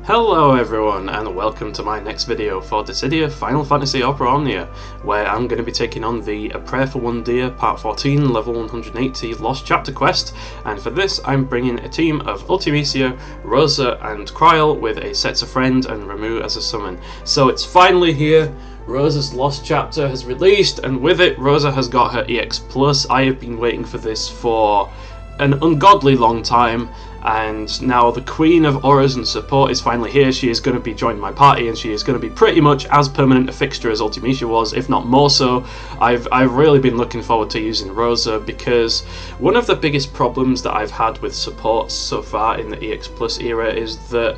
Hello everyone, and welcome to my next video for Dissidia Final Fantasy Opera Omnia, where I'm going to be taking on the A Prayer for One Deer Part 14 Level 180 Lost Chapter quest, and for this I'm bringing a team of Ultimecia, Rosa and Krile with a Setsa friend and Ramu as a summon. So it's finally here. Rosa's Lost Chapter has released, and with it Rosa has got her EX+. I have been waiting for this for an ungodly long time, and now the Queen of Auras and Support is finally here. She is going to be joining my party, and she is going to be pretty much as permanent a fixture as Ultimecia was, if not more so. I've really been looking forward to using Rosa, because one of the biggest problems that I've had with supports so far in the EX Plus era is that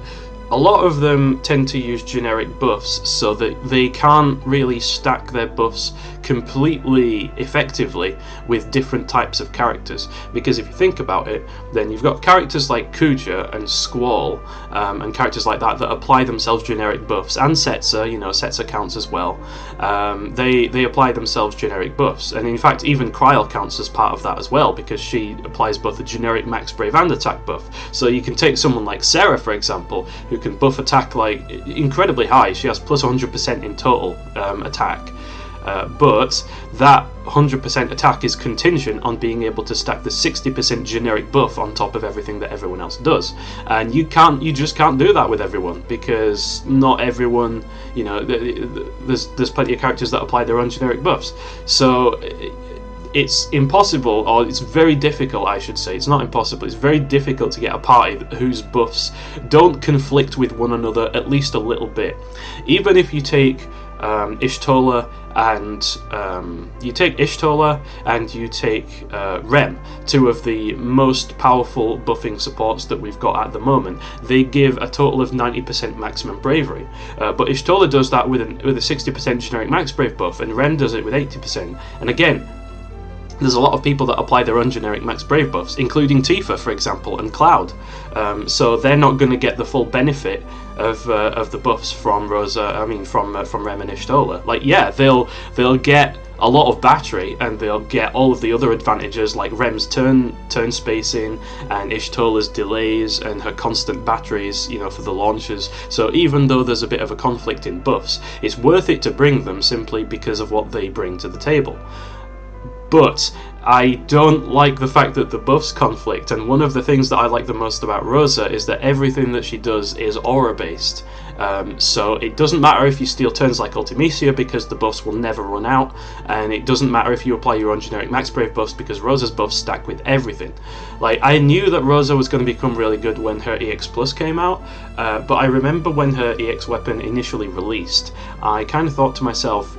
a lot of them tend to use generic buffs, so that they can't really stack their buffs completely effectively with different types of characters. Because if you think about it, then you've got characters like Kuja and Squall, and characters like that apply themselves generic buffs, and Setsa, you know, Setsa counts as well. They apply themselves generic buffs, and in fact even Krile counts as part of that as well, because she applies both a generic max brave and attack buff. So you can take someone like Serah, for example, who can buff attack like incredibly high. She has plus 100% in total attack. But that 100% attack is contingent on being able to stack the 60% generic buff on top of everything that everyone else does, and you just can't do that with everyone, because not everyone, you know, there's plenty of characters that apply their own generic buffs. So it's impossible, or it's very difficult, I should say. It's not impossible, it's very difficult to get a party whose buffs don't conflict with one another at least a little bit. Even if you take Y'shtola and you take Rem, two of the most powerful buffing supports that we've got at the moment. They give a total of 90% maximum bravery, but Y'shtola does that with a 60% generic max brave buff, and Rem does it with 80%. And again, there's a lot of people that apply their own generic max brave buffs, including Tifa, for example, and Cloud. So they're not going to get the full benefit of the buffs from Rosa. I mean, from Rem and Y'shtola. Like, yeah, they'll get a lot of battery, and they'll get all of the other advantages like Rem's turn spacing and Y'shtola's delays and her constant batteries, you know, for the launches. So even though there's a bit of a conflict in buffs, it's worth it to bring them simply because of what they bring to the table. But I don't like the fact that the buffs conflict, and one of the things that I like the most about Rosa is that everything that she does is aura based. So it doesn't matter if you steal turns like Ultimecia, because the buffs will never run out, and it doesn't matter if you apply your own generic max brave buffs, because Rosa's buffs stack with everything. Like, I knew that Rosa was going to become really good when her EX Plus came out, but I remember when her EX weapon initially released, I kind of thought to myself,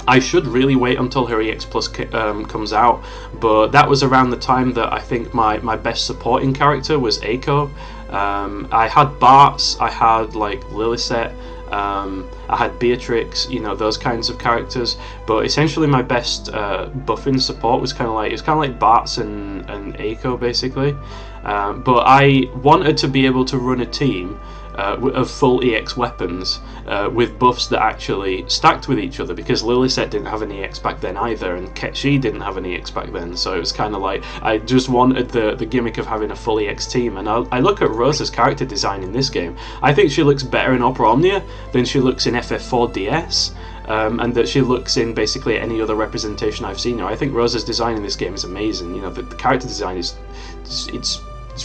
I should really wait until her EX Plus comes out, but that was around the time that I think my best supporting character was Eiko. I had Bartz, I had like Liliset, I had Beatrix, you know, those kinds of characters, but essentially my best buffing support was kind of like Bartz and Eiko basically. But I wanted to be able to run a team of full EX weapons with buffs that actually stacked with each other, because Liliset didn't have an EX back then either, and Ketchi didn't have an EX back then, so it was kind of like I just wanted the gimmick of having a full EX team. And I look at Rosa's character design in this game. I think she looks better in Opera Omnia than she looks in FF4 DS. And that she looks in basically any other representation I've seen her. I think Rosa's design in this game is amazing. You know, the character design is it's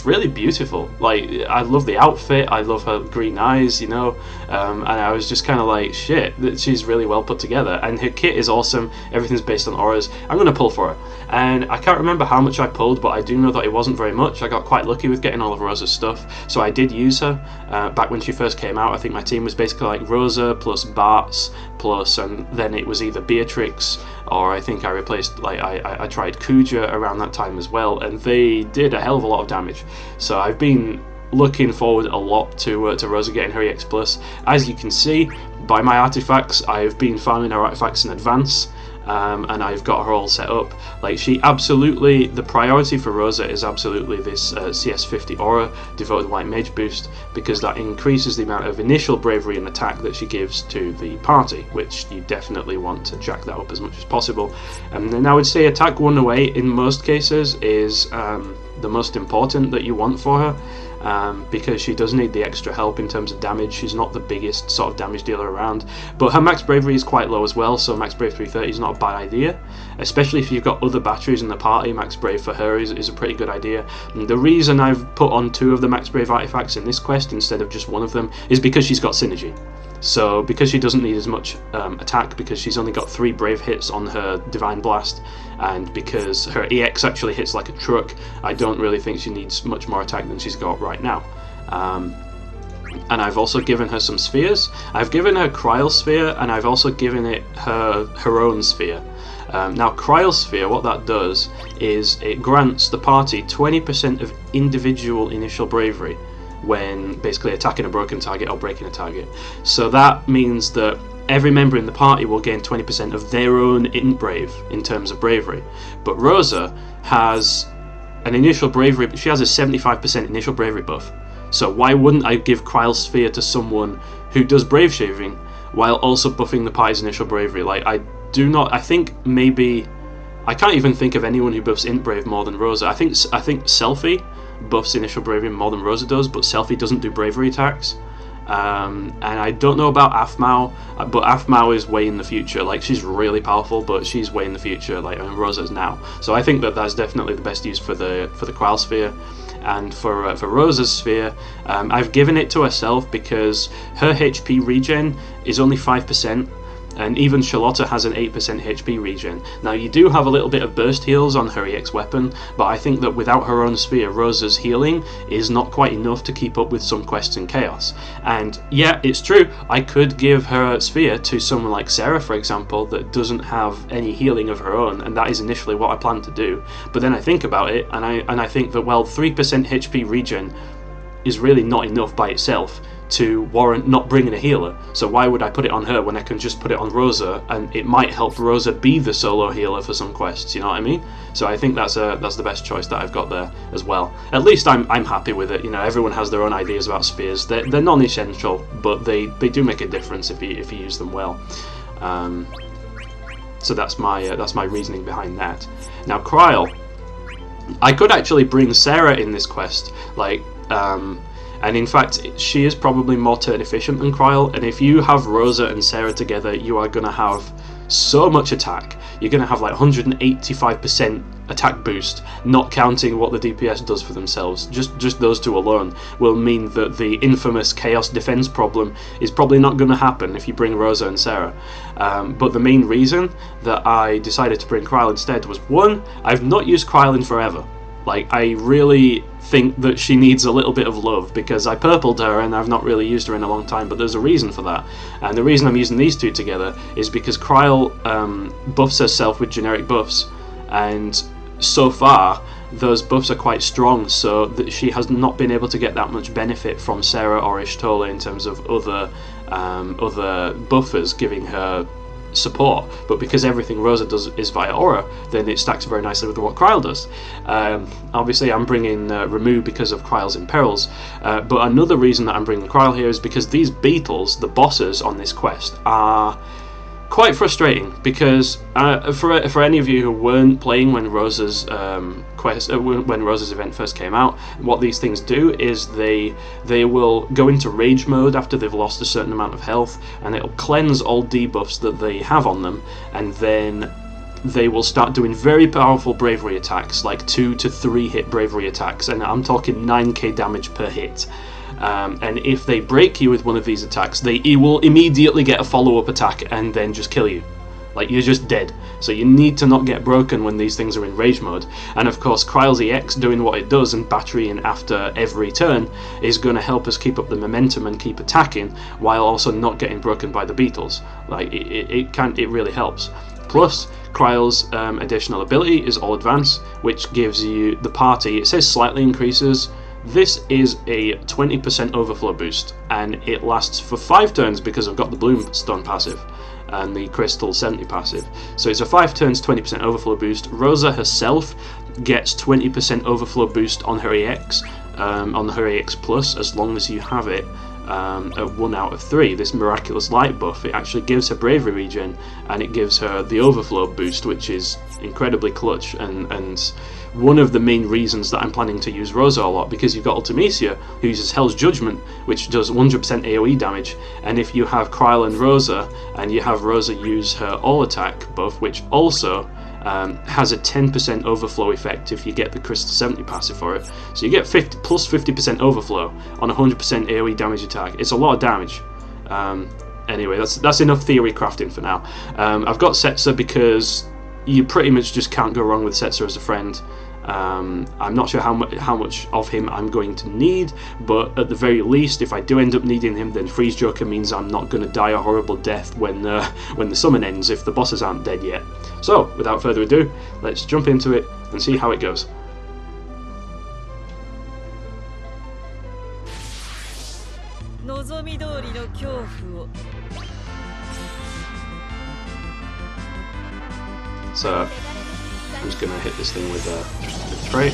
really beautiful. Like, I love the outfit, I love her green eyes, you know, and I was just kind of like, shit, she's really well put together, and her kit is awesome. Everything's based on auras. I'm going to pull for her, and I can't remember how much I pulled, but I do know that it wasn't very much. I got quite lucky with getting all of Rosa's stuff, so I did use her back when she first came out. I think my team was basically like Rosa plus Bartz plus, and then it was either Beatrix, or I think I replaced, like, I tried Kuja around that time as well, and they did a hell of a lot of damage. So I've been looking forward a lot to Rosa getting her EX Plus. As you can see by my artifacts, I've been farming her artifacts in advance, and I've got her all set up. Like, she absolutely, the priority for Rosa is absolutely this CS50 aura, Devoted White Mage boost, because that increases the amount of initial bravery and attack that she gives to the party, which you definitely want to jack that up as much as possible. And then I would say attack 1 away in most cases is the most important that you want for her. because she does need the extra help in terms of damage. She's not the biggest sort of damage dealer around, but her max bravery is quite low as well, so max brave 330 is not a bad idea, especially if you've got other batteries in the party. Max brave for her is a pretty good idea. And the reason I've put on 2 of the max brave artifacts in this quest instead of just one of them is because she's got synergy. So because she doesn't need as much attack, because she's only got 3 brave hits on her divine blast, and because her EX actually hits like a truck, I don't really think she needs much more attack than she's got right now. And I've also given her some spheres. I've given her Krile's sphere, and I've also given it her own sphere. Now Krile's sphere, what that does is it grants the party 20% of individual initial bravery when basically attacking a broken target or breaking a target. So that means that every member in the party will gain 20% of their own int brave in terms of bravery. But Rosa has an initial bravery, she has a 75% initial bravery buff. So why wouldn't I give Krile's sphere to someone who does brave shaving while also buffing the party's initial bravery? Like, I can't even think of anyone who buffs int brave more than Rosa. I think Selfie buffs initial bravery more than Rosa does, but Selfie doesn't do bravery attacks. And I don't know about Aphmau, but Aphmau is way in the future. Like, she's really powerful, but she's way in the future. Like, I mean, Rosa's now. So I think that that's definitely the best use for the Krile sphere. And for Rosa's sphere, I've given it to herself because her HP regen is only 5%. And even Charlotta has an 8% HP regen. Now, you do have a little bit of burst heals on her EX weapon, but I think that without her own sphere, Rosa's healing is not quite enough to keep up with some quests in Chaos. And yeah, it's true, I could give her sphere to someone like Serah, for example, that doesn't have any healing of her own, and that is initially what I planned to do. But then I think about it, and I think that, well, 3% HP regen is really not enough by itself to warrant not bringing a healer. So why would I put it on her when I can just put it on Rosa, and it might help Rosa be the solo healer for some quests, you know what I mean? So I think that's the best choice that I've got there as well. At least I'm happy with it. You know, everyone has their own ideas about spears. They're non-essential, but they do make a difference if you use them well. So that's my reasoning behind that. Now Krile, I could actually bring Serah in this quest, like, and in fact, she is probably more turn efficient than Krile, and if you have Rosa and Serah together, you are going to have so much attack. You're going to have like 185% attack boost, not counting what the DPS does for themselves. Just those two alone will mean that the infamous Chaos defense problem is probably not going to happen if you bring Rosa and Serah. But the main reason that I decided to bring Krile instead was, one, I've not used Krile in forever. Like, I really think that she needs a little bit of love, because I purpled her and I've not really used her in a long time, but there's a reason for that. And the reason I'm using these two together is because Krile buffs herself with generic buffs, and so far those buffs are quite strong, so that she has not been able to get that much benefit from Serah or Y'shtola in terms of other buffers giving her support. But because everything Rosa does is via aura, then it stacks very nicely with what Krile does. Obviously I'm bringing Ramuh because of Krile's imperils, but another reason that I'm bringing Krile here is because these beetles, the bosses on this quest, are quite frustrating, because for any of you who weren't playing when Rosa's when Rosa's event first came out, what these things do is they will go into rage mode after they've lost a certain amount of health, and it'll cleanse all debuffs that they have on them, and then they will start doing very powerful bravery attacks, like 2 to 3 hit bravery attacks, and I'm talking 9k damage per hit. And if they break you with one of these attacks, you will immediately get a follow-up attack and then just kill you. Like, you're just dead. So you need to not get broken when these things are in rage mode. And of course, Krile's EX doing what it does and batterying after every turn is going to help us keep up the momentum and keep attacking while also not getting broken by the beetles. Like, it really helps. Plus, Krile's additional ability is All Advance, which gives you the party, it says slightly increases. This is a 20% overflow boost, and it lasts for 5 turns because I've got the Bloomstone passive and the Crystal 70 passive. So it's a 5 turns 20% overflow boost. Rosa herself gets 20% overflow boost on her EX, on her EX Plus, as long as you have it at 1 out of 3. This Miraculous Light buff, it actually gives her bravery regen, and it gives her the overflow boost, which is incredibly clutch, and one of the main reasons that I'm planning to use Rosa a lot, because you've got Ultimecia, who uses Hell's Judgment, which does 100% AoE damage, and if you have Krile and Rosa, and you have Rosa use her All Attack buff, which also has a 10% overflow effect if you get the Crust 70 passive for it. So you get 50% overflow on 100% AoE damage attack. It's a lot of damage. Anyway, that's enough theory crafting for now. I've got Setzer because you pretty much just can't go wrong with Setzer as a friend. I'm not sure how much of him I'm going to need, but at the very least, if I do end up needing him, then Freeze Joker means I'm not going to die a horrible death when the summon ends, if the bosses aren't dead yet. So, without further ado, let's jump into it and see how it goes. So, I'm just gonna hit this thing with Pray.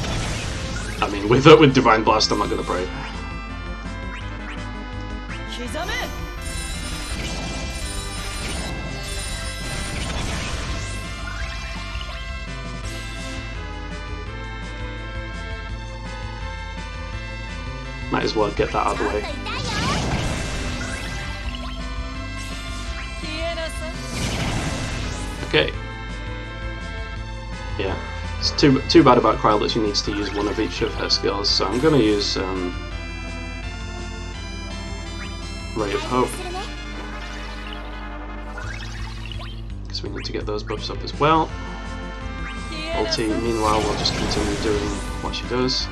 I mean, with Divine Blast, I'm not gonna Pray. Might as well get that out of the way. Okay. Yeah, it's too bad about Krile that she needs to use one of each of her skills, so I'm going to use Ray of Hope, because we need to get those buffs up as well. Ulti, meanwhile, will just continue doing what she does.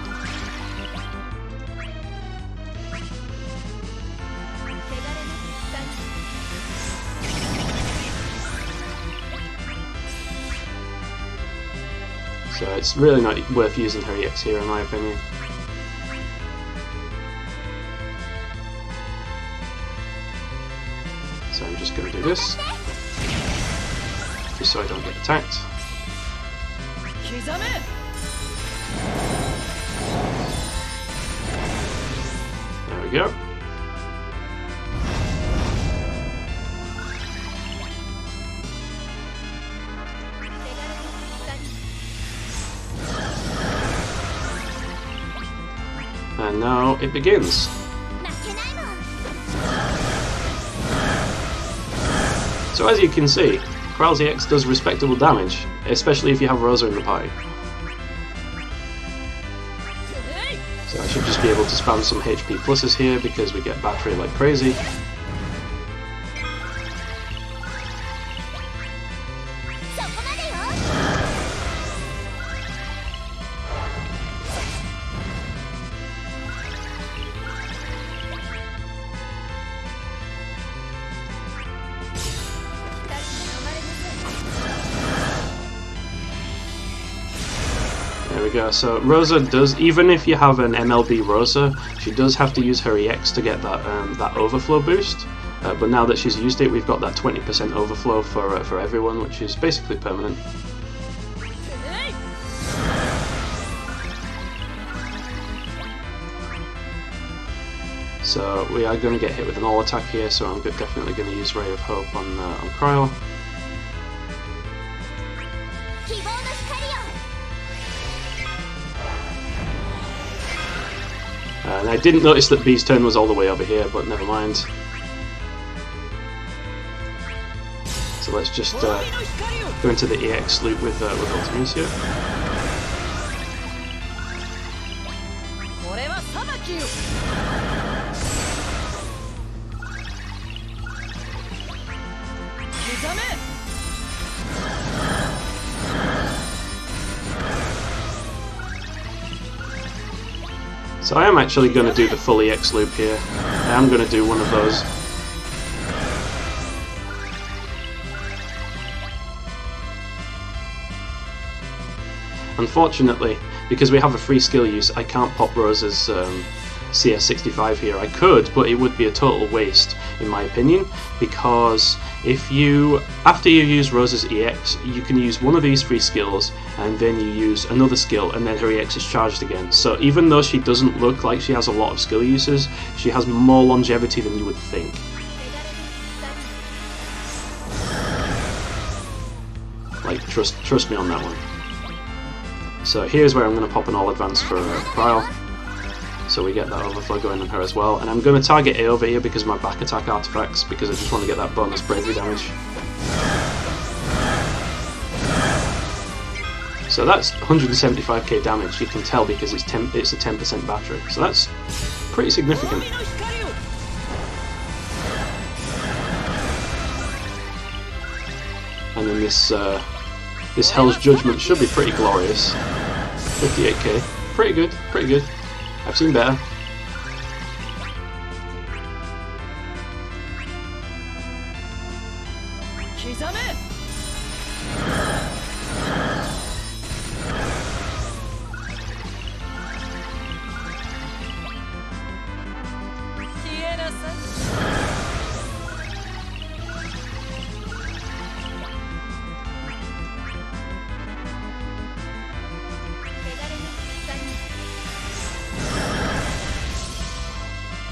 So it's really not worth using her EX here, in my opinion. So I'm just going to do this, just so I don't get attacked. There we go. And now it begins. So as you can see, Krile's EX does respectable damage, especially if you have Rosa in the party. So I should just be able to spam some HP pluses here because we get battery like crazy. There we go. So Rosa does, even if you have an MLB Rosa, she does have to use her EX to get that overflow boost. But now that she's used it, we've got that 20% overflow for everyone, which is basically permanent. So we are going to get hit with an all attack here, so I'm definitely going to use Ray of Hope on Krile. And I didn't notice that B's turn was all the way over here, but never mind. So let's just go into the EX loop with Ultimecia. So I am actually going to do the full EX loop here. I am going to do one of those. Unfortunately, because we have a free skill use, I can't pop Rosa's CS65 here. I could, but it would be a total waste, in my opinion, because after you use Rosa's EX, you can use one of these free skills, and then you use another skill, and then her EX is charged again. So even though she doesn't look like she has a lot of skill uses, she has more longevity than you would think. Like, trust me on that one. So here's where I'm going to pop an all advance for Krile. So we get that overflow going on her as well. And I'm going to target A over here because of my back attack artifacts, because I just want to get that bonus bravery damage. So that's 175k damage, you can tell, because it's a 10% battery. So that's pretty significant. And then this Hell's Judgment should be pretty glorious. 58k. Pretty good, pretty good. I've seen better.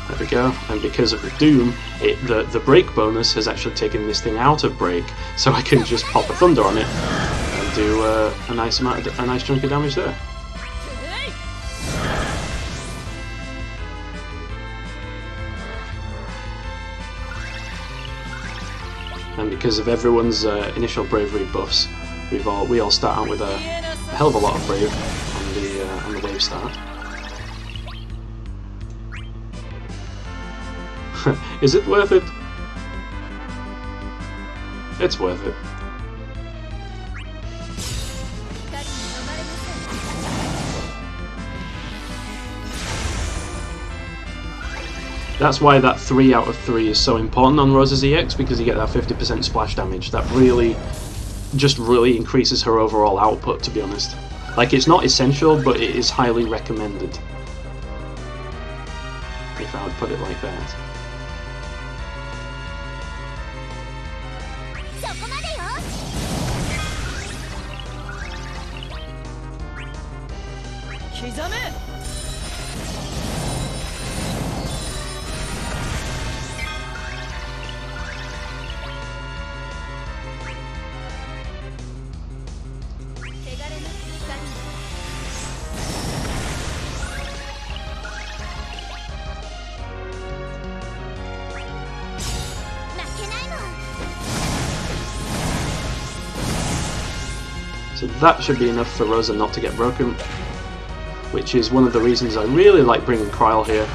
There we go, and because of the Doom, the break bonus has actually taken this thing out of break, so I can just pop a Thunder on it and do a nice chunk of damage there. And because of everyone's initial bravery buffs, we all start out with a hell of a lot of brave on the wave start. Is it worth it? It's worth it. That's why that 3 out of 3 is so important on Rosa's EX, because you get that 50% splash damage. That really increases her overall output, to be honest. Like, it's not essential, but it is highly recommended. If I would put it like that. So that should be enough for Rosa not to get broken, which is one of the reasons I really like bringing Krile here.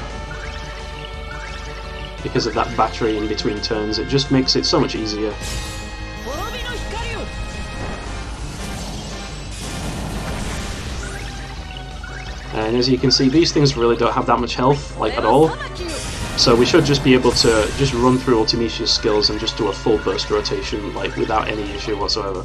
Because of that battery in between turns, it just makes it so much easier. And as you can see, these things really don't have that much health, like at all. So we should just be able to just run through Ultimecia's skills and just do a full burst rotation, like without any issue whatsoever.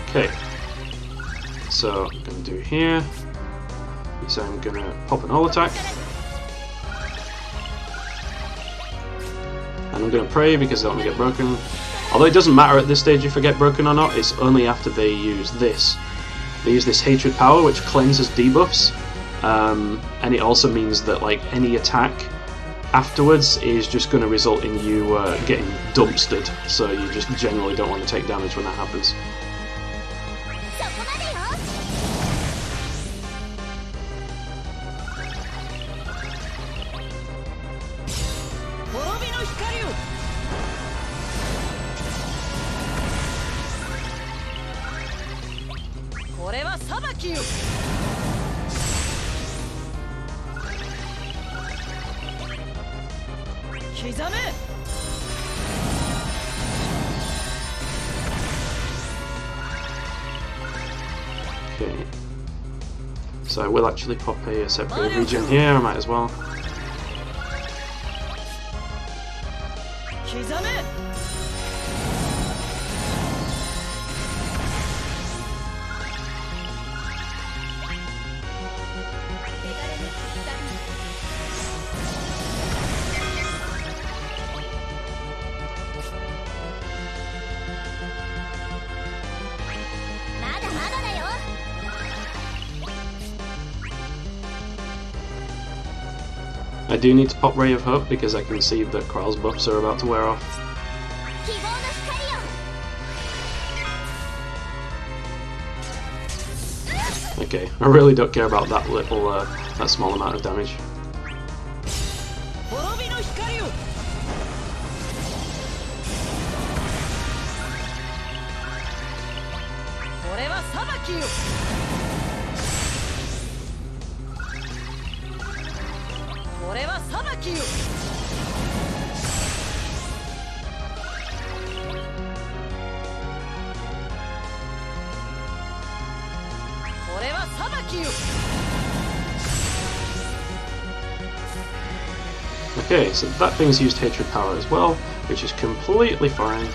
Okay, so I'm going to do here, so I'm going to pop an all attack, and I'm going to pray because I don't want to get broken. Although it doesn't matter at this stage if I get broken or not, it's only after they use this. They use this hatred power which cleanses debuffs, and it also means that like any attack afterwards is just going to result in you getting dumpstered, so you just generally don't want to take damage when that happens. Okay, so I will actually pop a separate region here, I might as well. I do need to pop Ray of Hope because I can see that Krile's buffs are about to wear off. Okay, I really don't care about that little, that small amount of damage. Okay, so that thing's used Hatred Power as well, which is completely fine.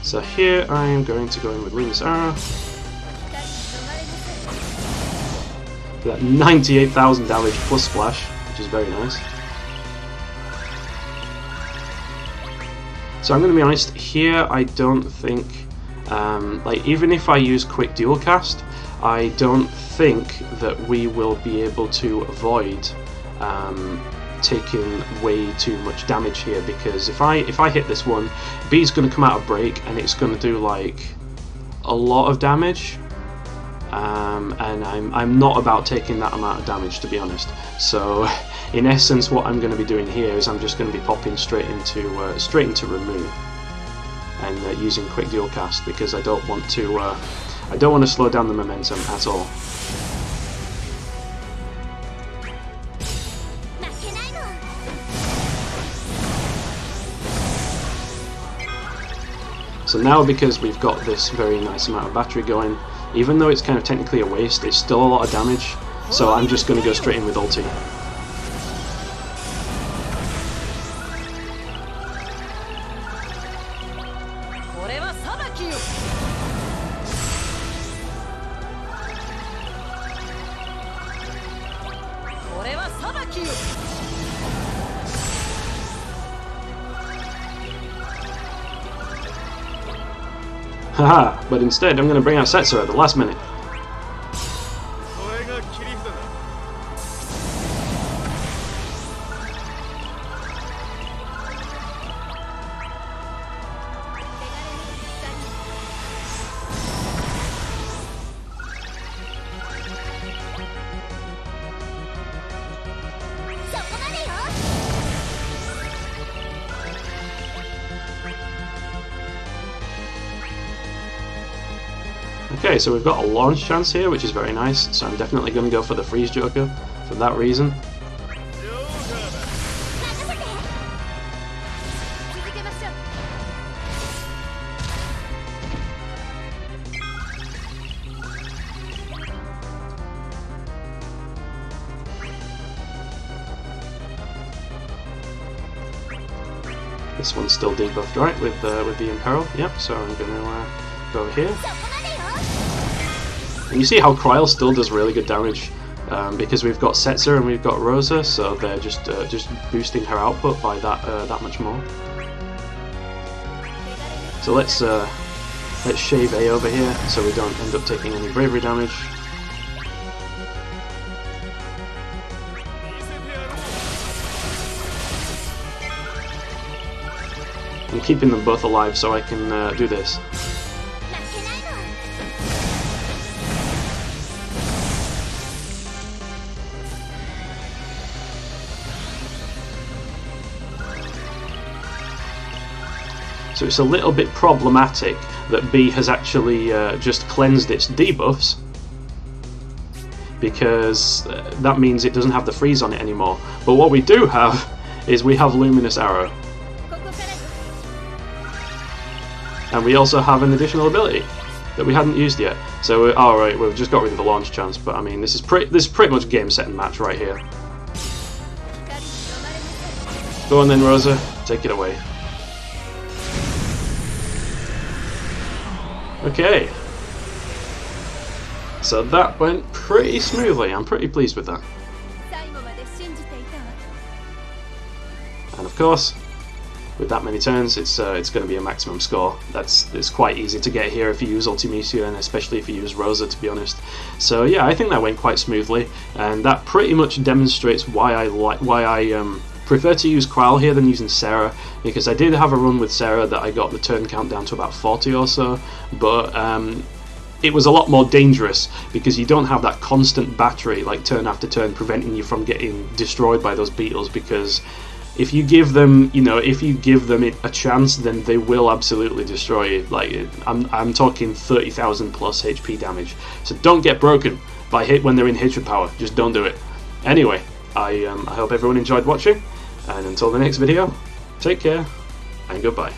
So here I am going to go in with Luminous Arrow. For that 98,000 damage plus splash, which is very nice. So I'm going to be honest, here I don't think, like even if I use quick dual cast, I don't think that we will be able to avoid taking way too much damage here, because if I hit this one, B's going to come out of break and it's going to do like a lot of damage, and I'm not about taking that amount of damage, to be honest. So in essence what I'm going to be doing here is I'm just going to be popping straight into remove and using quick dual cast, because I don't want to slow down the momentum at all. So now, because we've got this very nice amount of battery going, even though it's kind of technically a waste, it's still a lot of damage, so I'm just going to go straight in with ulti. Haha, but instead I'm going to bring out Serah at the last minute. Okay, so we've got a launch chance here, which is very nice, so I'm definitely going to go for the Freeze Joker for that reason. This one's still debuffed, right, with the Imperil? Yep, so I'm going to go over here. And you see how Krile still does really good damage, because we've got Serah and we've got Rosa, so they're just boosting her output by that much more. So let's shave A over here so we don't end up taking any bravery damage. I'm keeping them both alive so I can do this. So it's a little bit problematic that B has actually just cleansed its debuffs, because that means it doesn't have the freeze on it anymore. But what we do have is we have Luminous Arrow. And we also have an additional ability that we hadn't used yet. So, alright, we've just got rid of the launch chance, but I mean, this is pretty much game, set, and match right here. Go on then, Rosa, take it away. Okay, so that went pretty smoothly. I'm pretty pleased with that. And of course, with that many turns, it's going to be a maximum score. It's quite easy to get here if you use Ultimecia, and especially if you use Rosa, to be honest. So yeah, I think that went quite smoothly, and that pretty much demonstrates why I prefer to use Krile here than using Serah, because I did have a run with Serah that I got the turn count down to about 40 or so, but it was a lot more dangerous because you don't have that constant battery, like turn after turn, preventing you from getting destroyed by those beetles. Because if you give them, a chance, then they will absolutely destroy you. Like I'm talking 30,000 plus HP damage. So don't get broken when they're in hatred power. Just don't do it. Anyway, I hope everyone enjoyed watching, and until the next video, take care and goodbye.